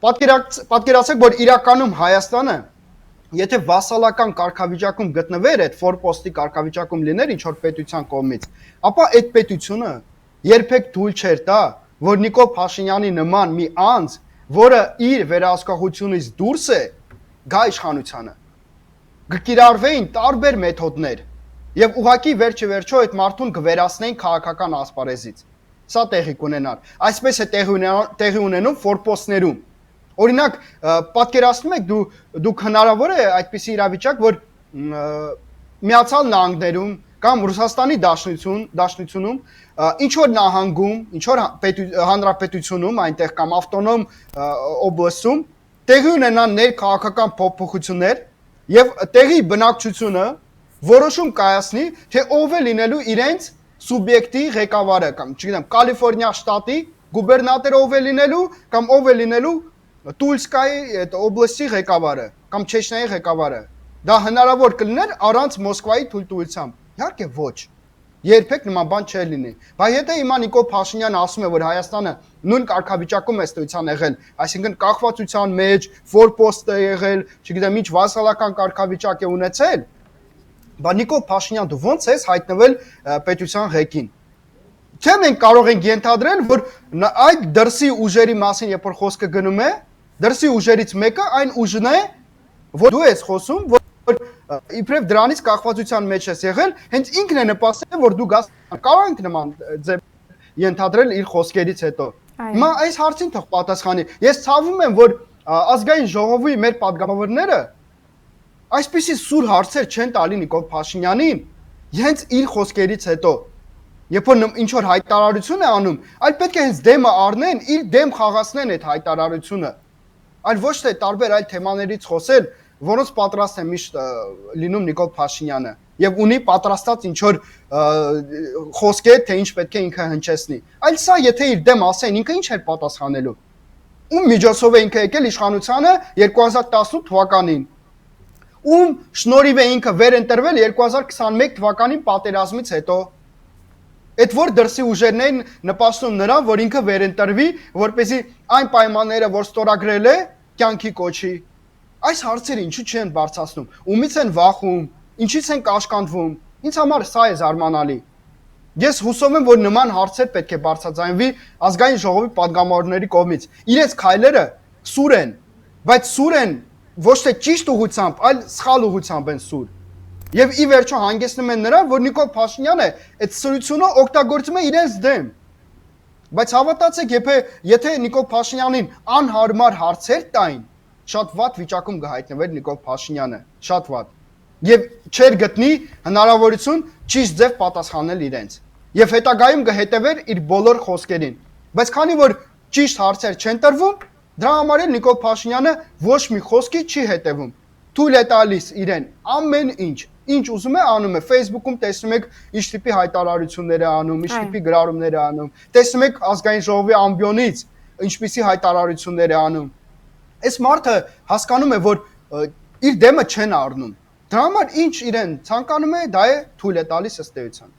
պատկերացեք, որ իրականում Հայաստանը եթե վասալական կարգավիճակում գտնվեր, այդ ֆորպոստի կարգավիճակում լիներ ինչ որ պետության կողմից, ապա այդ պետությունը երբեք թույլ չէր տա, որ Նիկոլ Փաշինյանի նման մի անձ, որը իր վերահսկողությունից դուրս է, գա իշխանությանը։ Կկիրառվեին տարբեր մեթոդներ եւ ուղղակի վերջը այդ մարդուն կվերացնեին քաղաքական ասպարեզից։ Սա տեղի կունենար։ Այսպես է տեղի ունենում ֆորպոստներում։ Օրինակ, պատկերացնում եք դուք հնարավոր է այդպիսի իրավիճակ, որ Միացյալ Նահանգներում կամ Ռուսաստանի Դաշնությունում ինչ որ նահանգում, ինչ որ հանրապետությունում, այնտեղ կամ ավտոնոմ օբլաստում տեղի ունենան ներքաղաքական փոփոխություններ եւ տեղի բնակչությունը որոշում կայացնի, թե ով է լինելու իրենց սուբյեկտի ղեկավարը կամ, չգիտեմ, Կալիֆոռնիա շտատի գուբերնատորը ով է լինելու կամ ով է լինելու Տուլսկայի այդ օբլաստի ղեկավարը կամ Չեչնիայի ղեկավարը։ Դա հնարավոր կլիներ առանց Մոսկվայի թույլտվությամբ։ Իհարկե ոչ։ Երբեք նման բան չէր լինի։ Բայց եթե հիմա Նիկոլ Փաշինյանը ասում է, որ Հայաստանը նույն կարգավիճակում է ստույցան եղել, այսինքն կախվածության մեջ, ֆորպոստ է եղել, չգիտեմ, ինչ վասալական կարգավիճակ է ունեցել, բայց Նիկոլ Փաշինյան դու ո՞նց ես հայտնվել պետության ղեկին։ Թե մենք կարող ենք ենթադրել, որ այդ դրսի ուժերի մասին, երբ որ խոսքը գնում է, դրսի ուժերից մեկը այն ուժն է, որ դու ես խոսում, որ իբրև դրանից կախվածության մեջ ես եղել, հենց ինքն է նպաստել, որ դու գաս կարող ենք նման ձև ենթադրել իր խոսքերից հետո։ Հիմա այս հարցին թող պատասխանի։ Ես ցավում եմ, որ ազգային ժողովի մեր падգամավորները այսպիսի սուր հարցեր չեն տալի Նիկոլ Փաշինյանին, հենց իր խոսքերից հետո։ Երբ որ ինչ որ հայտարարություն է անում, այլ պետք է հենց դեմը առնեն, իր դեմ խաղացնեն այդ հայտարարությունը։ Այլ ոչ թե տարբեր այլ թեմաներից խոսել, որոնց պատրաստ է միշտ լինում Նիկոլ Փաշինյանը եւ ունի պատրաստած ինչ որ խոսքեր, թե ինչ պետք է ինքը հնչեցնի։ Այլ սա եթե իր դեմ ասեն, ինքը ինչ էր պատասխանելու։ Ում միջոցով է ինքը եկել իշխանությանը 2018 թվականին։ Ում շնորհիվ է ինքը վերընտրվել 2021 թվականի պատերազմից հետո։ Այդ որ դրսի ուժերն են նպաստում նրան, որ ինքը վերընտրվի, որպեսզի այն պայմանները, որ ստորագրել է, կյանքի կոչի։ Այս հարցերը ինչու չեն բարձրացնում։ Ումից են վախում, ինչից են կաշկանդվում։ Ինձ համար սա է զարմանալի։ Ես հուսով եմ, որ նման հարցեր պետք է բարձրաձայնվի ազգային ժողովի падգամավորների կողմից։ Իրենց քայլերը սուր են, բայց սուր են ոչ թե ճիշտ ուղղությամբ, այլ սխալ ուղղությամբ են սուր։ Եվ ի վերջո հանգեցնում են նրան, որ Նիկոլ Փաշինյանը այդ սրությունը օգտագործում է իրենց դեմ։ Բայց հավատացեք, եթե Նիկոլ Փաշինյանին անհարմար հարցեր տային, շատ վատ վիճակում կհայտնվեր Նիկոլ Փաշինյանը, շատ վատ։ Եվ չէր գտնի հնարավորություն ճիշտ ձև պատասխանել իրենց։ Եվ հետագայում կհետևեր իր բոլոր խոսքերին։ Բայց քանի որ ճիշտ հարցեր չեն տրվում, դրա համար էլ Նիկոլ Փաշինյանը ոչ մի խոսքի չի հետևում։ Թույլ է տալիս իրեն ամեն ինչ ուզում է անում է, Facebook-ում տեսնում եք ինչ տիպի հայտարարություններ է անում, ինչ տիպի գրառումներ է անում, տեսնում եք ազգային ժողովի ամբիոնից ինչպիսի հայտարարություններ է անում։ Այս մարդը հասկանում է, որ իր դեմը չեն առնում։ Դրա համար ինչ իրեն ցանկանում է, դա է թույլ է տալիս ըստ էության։